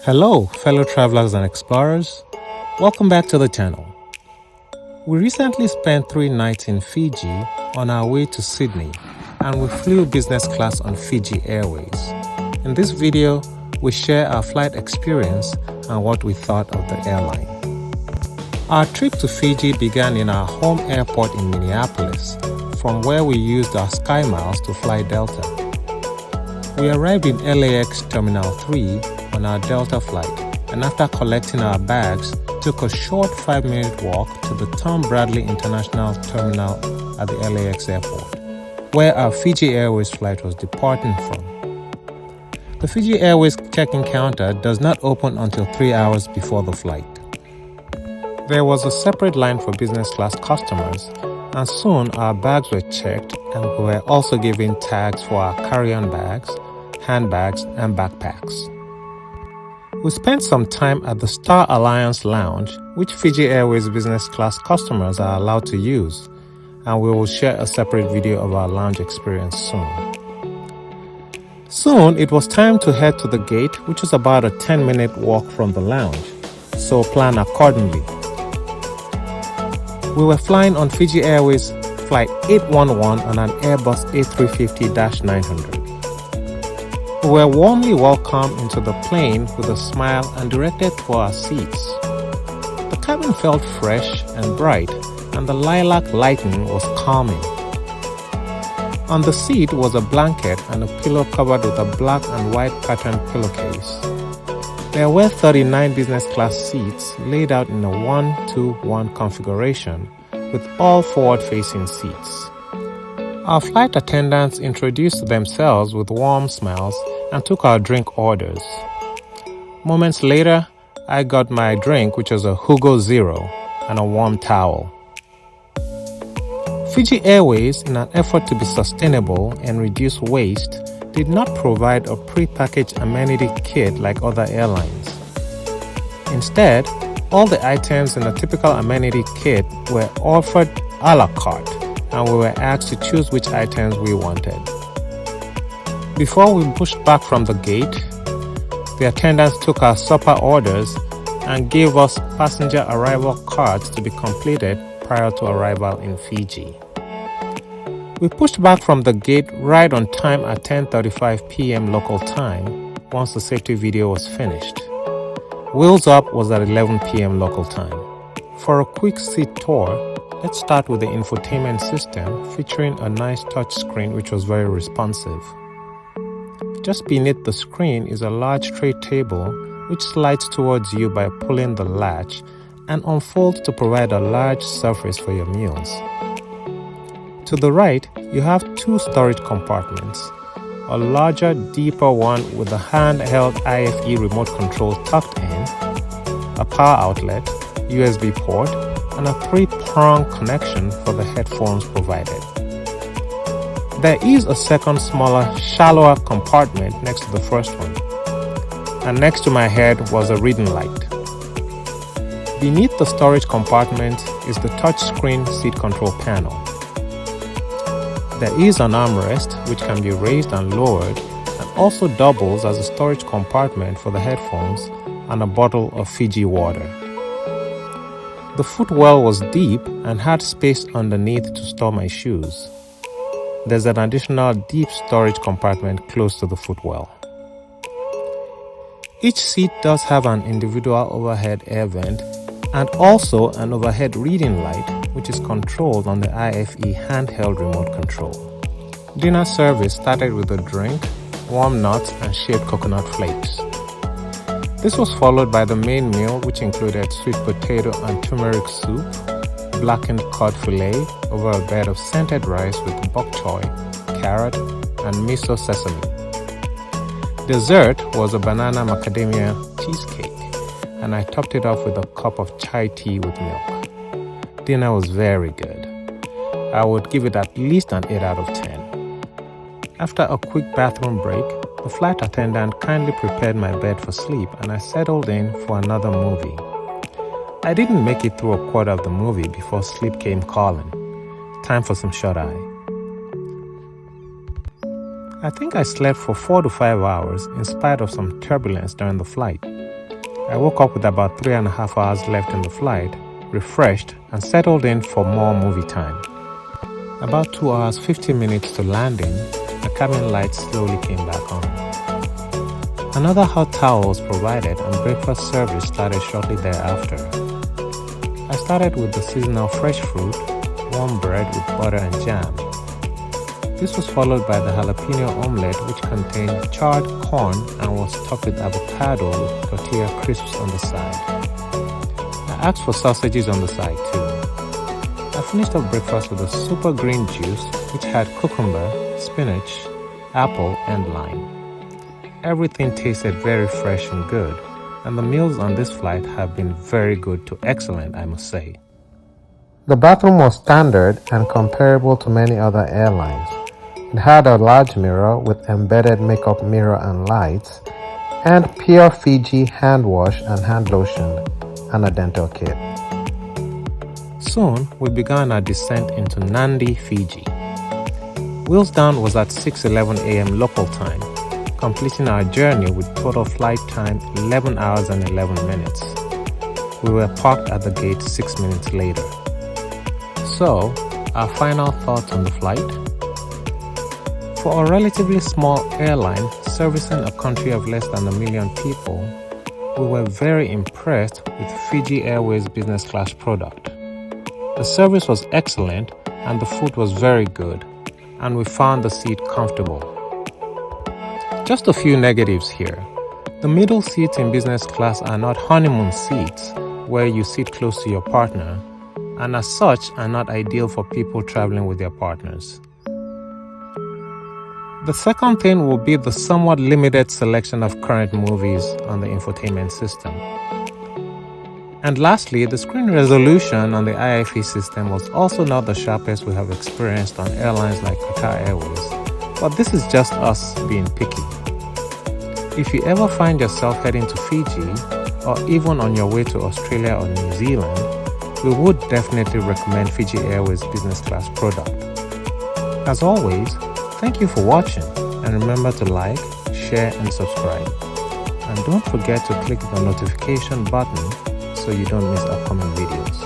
Hello, fellow travelers and explorers. Welcome back to the channel. We recently spent 3 nights in Fiji on our way to Sydney, and we flew business class on Fiji Airways. In this video, we share our flight experience and what we thought of the airline. Our trip to Fiji began in our home airport in Minneapolis, from where we used our Sky Miles to fly Delta. We arrived in LAX Terminal 3 on our Delta flight, and after collecting our bags, took a short 5-minute walk to the Tom Bradley International Terminal at the LAX airport, where our Fiji Airways flight was departing from. The Fiji Airways check-in counter does not open until 3 hours before the flight. There was a separate line for business class customers, and soon our bags were checked, and we were also given tags for our carry-on bags, handbags, and backpacks. We spent some time at the Star Alliance Lounge, which Fiji Airways business class customers are allowed to use, and we will share a separate video of our lounge experience soon. Soon, it was time to head to the gate, which is about a 10-minute walk from the lounge, so plan accordingly. We were flying on Fiji Airways Flight 811 on an Airbus A350-900. We were warmly welcomed into the plane with a smile and directed to our seats. The cabin felt fresh and bright, and the lilac lighting was calming. On the seat was a blanket and a pillow covered with a black and white patterned pillowcase. There were 39 business class seats laid out in a 1-2-1 configuration, with all forward-facing seats. Our flight attendants introduced themselves with warm smiles and took our drink orders. Moments later, I got my drink, which was a Hugo Zero, and a warm towel. Fiji Airways, in an effort to be sustainable and reduce waste, did not provide a pre-packaged amenity kit like other airlines. Instead, all the items in a typical amenity kit were offered a la carte, and we were asked to choose which items we wanted. Before we pushed back from the gate, the attendants took our supper orders and gave us passenger arrival cards to be completed prior to arrival in Fiji. We pushed back from the gate right on time at 10:35 p.m. local time once the safety video was finished. Wheels Up was at 11 p.m. local time. For a quick seat tour, let's start with the infotainment system, featuring a nice touch screen which was very responsive. Just beneath the screen is a large tray table which slides towards you by pulling the latch and unfolds to provide a large surface for your meals. To the right, you have 2 storage compartments, a larger, deeper one with a handheld IFE remote control tucked in, a power outlet, USB port, and a 3-prong connection for the headphones provided. There is a second smaller, shallower compartment next to the first one, and next to my head was a reading light. Beneath the storage compartment is the touchscreen seat control panel. There is an armrest which can be raised and lowered, and also doubles as a storage compartment for the headphones and a bottle of Fiji water. The footwell was deep and had space underneath to store my shoes. There's an additional deep storage compartment close to the footwell. Each seat does have an individual overhead air vent and also an overhead reading light, which is controlled on the IFE handheld remote control. Dinner service started with a drink, warm nuts, and shaved coconut flakes. This was followed by the main meal, which included sweet potato and turmeric soup, blackened cod fillet over a bed of scented rice with bok choy, carrot, and miso sesame. Dessert was a banana macadamia cheesecake, and I topped it off with a cup of chai tea with milk. Dinner was very good. I would give it at least an 8 out of 10. After a quick bathroom break, the flight attendant kindly prepared my bed for sleep, and I settled in for another movie. I didn't make it through a quarter of the movie before sleep came calling. Time for some shut-eye. I think I slept for 4 to 5 hours in spite of some turbulence during the flight. I woke up with about 3.5 hours left in the flight, refreshed, and settled in for more movie time. About 2 hours 50 minutes to landing, the cabin lights slowly came back on. Another hot towel was provided and breakfast service started shortly thereafter. I started with the seasonal fresh fruit, warm bread with butter and jam. This was followed by the jalapeno omelette, which contained charred corn and was topped with avocado with tortilla crisps on the side. I asked for sausages on the side too. I finished up breakfast with a super green juice which had cucumber, spinach, apple and lime. Everything tasted very fresh and good, and the meals on this flight have been very good to excellent, I must say. The bathroom was standard and comparable to many other airlines. It had a large mirror with embedded makeup mirror and lights, and pure Fiji hand wash and hand lotion, and a dental kit. Soon, we began our descent into Nadi, Fiji. Wheels down was at 6:11 a.m. local time, completing our journey with total flight time 11 hours and 11 minutes. We were parked at the gate 6 minutes later. So, our final thoughts on the flight? For a relatively small airline servicing a country of less than 1 million people, we were very impressed with Fiji Airways business class product. The service was excellent and the food was very good, and we found the seat comfortable. Just a few negatives here. The middle seats in business class are not honeymoon seats where you sit close to your partner, and as such are not ideal for people traveling with their partners. The second thing will be the somewhat limited selection of current movies on the infotainment system. And lastly, the screen resolution on the IFE system was also not the sharpest we have experienced on airlines like Qatar Airways, but this is just us being picky. If you ever find yourself heading to Fiji, or even on your way to Australia or New Zealand, we would definitely recommend Fiji Airways business class product. As always, thank you for watching, and remember to like, share and subscribe. And don't forget to click the notification button so you don't miss upcoming videos.